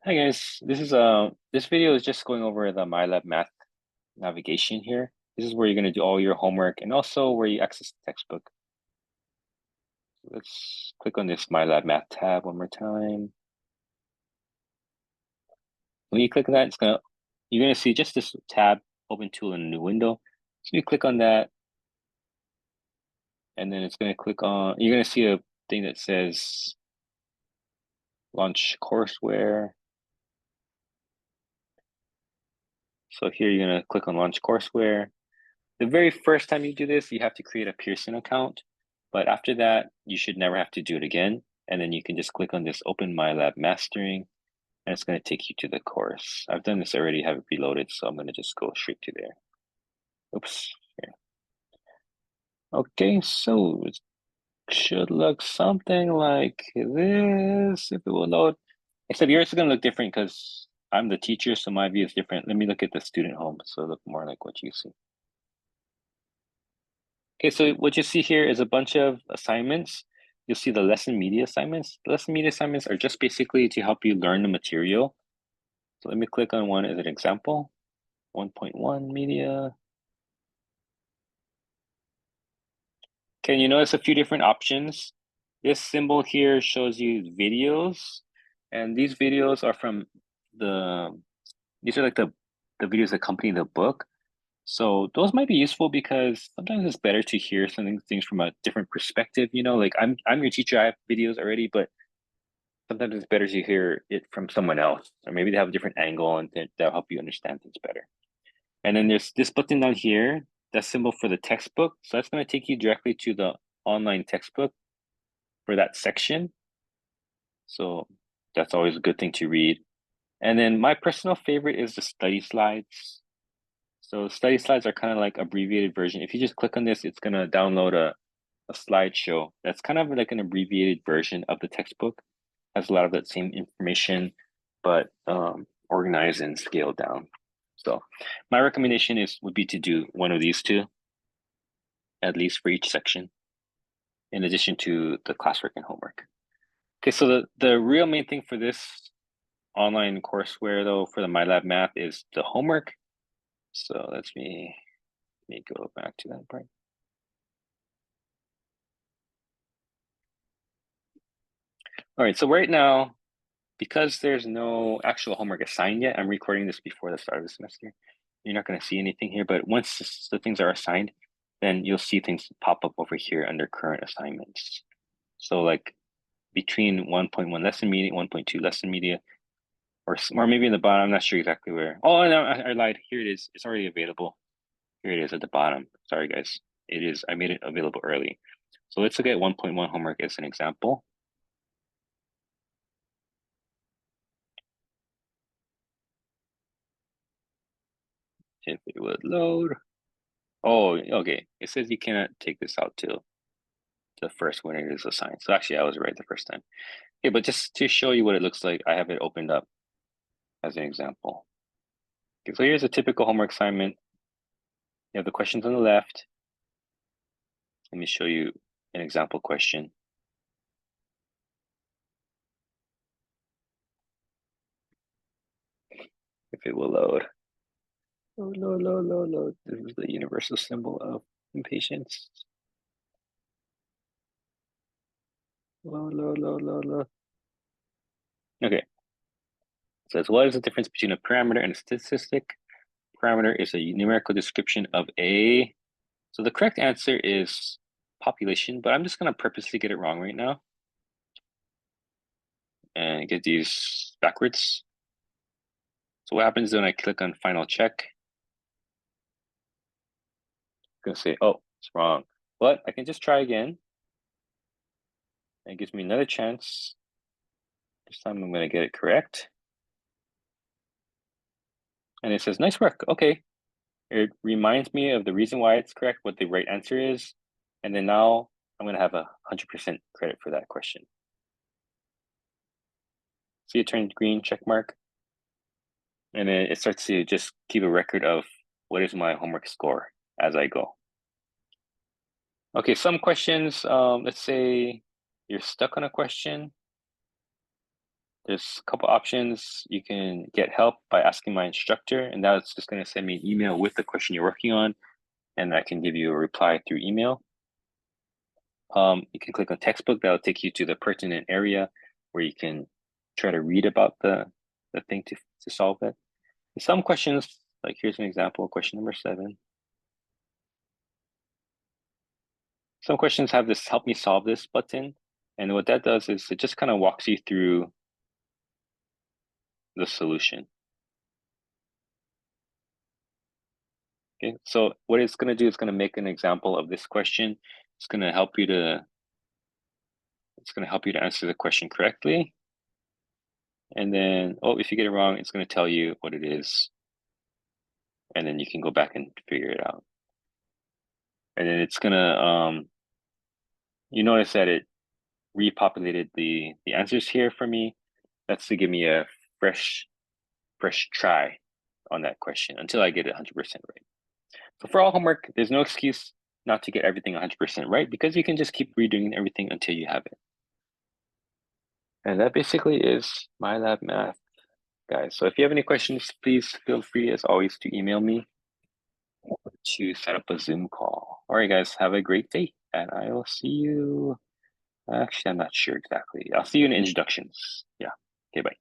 Hi guys, this video is just going over the mylabmath navigation here. This is where you're going to do all your homework and also where you access the textbook. Let's click on this mylabmath tab one more time. When you click on that, you're gonna see just this tab open tool in a new window. So you click on that, and then you're gonna see a thing that says launch courseware. So here you're gonna click on launch courseware. The very first time you do this, you have to create a Pearson account, but after that, you should never have to do it again. And then you can just click on this Open MyLab Mastering, and it's going to take you to the course. I've done this already, have it preloaded, so I'm going to just go straight to there. Oops. Here. Okay, so it should look something like this if it will load. Except yours is going to look different because I'm the teacher, so my view is different. Let me look at the student home, so it look more like what you see. Okay, so what you see here is a bunch of assignments. You'll see the lesson media assignments. The lesson media assignments are just basically to help you learn the material. So let me click on one as an example. 1.1 media. Okay, you notice a few different options. This symbol here shows you videos, and these videos are from these are like the videos that accompany the book. So those might be useful because sometimes it's better to hear things from a different perspective. Like I'm your teacher, I have videos already, but sometimes it's better to hear it from someone else, or maybe they have a different angle and that'll help you understand things better. And then there's this button down here, that symbol for the textbook. So that's going to take you directly to the online textbook for that section. So that's always a good thing to read. And then my personal favorite is the study slides. So study slides are kind of like abbreviated version. If you just click on this, it's going to download a slideshow that's kind of like an abbreviated version of the textbook. Has a lot of that same information, but organized and scaled down. So my recommendation would be to do one of these two, at least for each section, in addition to the classwork and homework. Okay, so the real main thing for this online courseware though, for the mylabmath is the homework. So let me go back to that part. All right, so right now, because there's no actual homework assigned yet, I'm recording this before the start of the semester. You're not going to see anything here, but once the things are assigned, then you'll see things pop up over here under current assignments. So like between 1.1 lesson media, 1.2 lesson media, or maybe in the bottom, I'm not sure exactly where. Oh, no, I lied. Here it is. It's already available. Here it is at the bottom. Sorry, guys. It is. I made it available early. So let's look at 1.1 homework as an example. If it would load. Oh, okay. It says you cannot take this out till the first when it is assigned. So actually, I was right the first time. Okay, but just to show you what it looks like, I have it opened up as an example. Okay, so here's a typical homework assignment. You have the questions on the left. Let me show you an example question. If it will load. Load. This is the universal symbol of impatience. Load. Okay. It says, what is the difference between a parameter and a statistic? Parameter is a numerical description of a. So the correct answer is population, but I'm just going to purposely get it wrong right now and get these backwards. So what happens when I click on final check? I'm going to say, oh, it's wrong. But I can just try again. It gives me another chance. This time I'm going to get it correct. And it says, nice work. Okay. It reminds me of the reason why it's correct, what the right answer is. And then now I'm going to have 100% credit for that question. See it turned green, check mark. And then it starts to just keep a record of what is my homework score as I go. Okay, some questions, let's say you're stuck on a question. there's a couple options. You can get help by asking my instructor, and that's just going to send me an email with the question you're working on, and I can give you a reply through email. You can click on textbook. That'll take you to the pertinent area where you can try to read about the thing to solve it. Some questions, like here's an example, question number 7. Some questions have this help me solve this button. And what that does is it just kind of walks you through the solution. Okay, so what it's going to do is going to make an example of this question. It's going to help you to answer the question correctly. And then, if you get it wrong, it's going to tell you what it is. And then you can go back and figure it out. And then it's going to, you notice that it repopulated the answers here for me. That's to give me a fresh try on that question until I get it 100% right. So for all homework, there's no excuse not to get everything 100% right, because you can just keep redoing everything until you have it. And that basically is mylabmath, guys. So if you have any questions, please feel free, as always, to email me to set up a Zoom call. All right, guys, have a great day, and I will see you. Actually, I'm not sure exactly. I'll see you in introductions. Yeah. Okay, bye.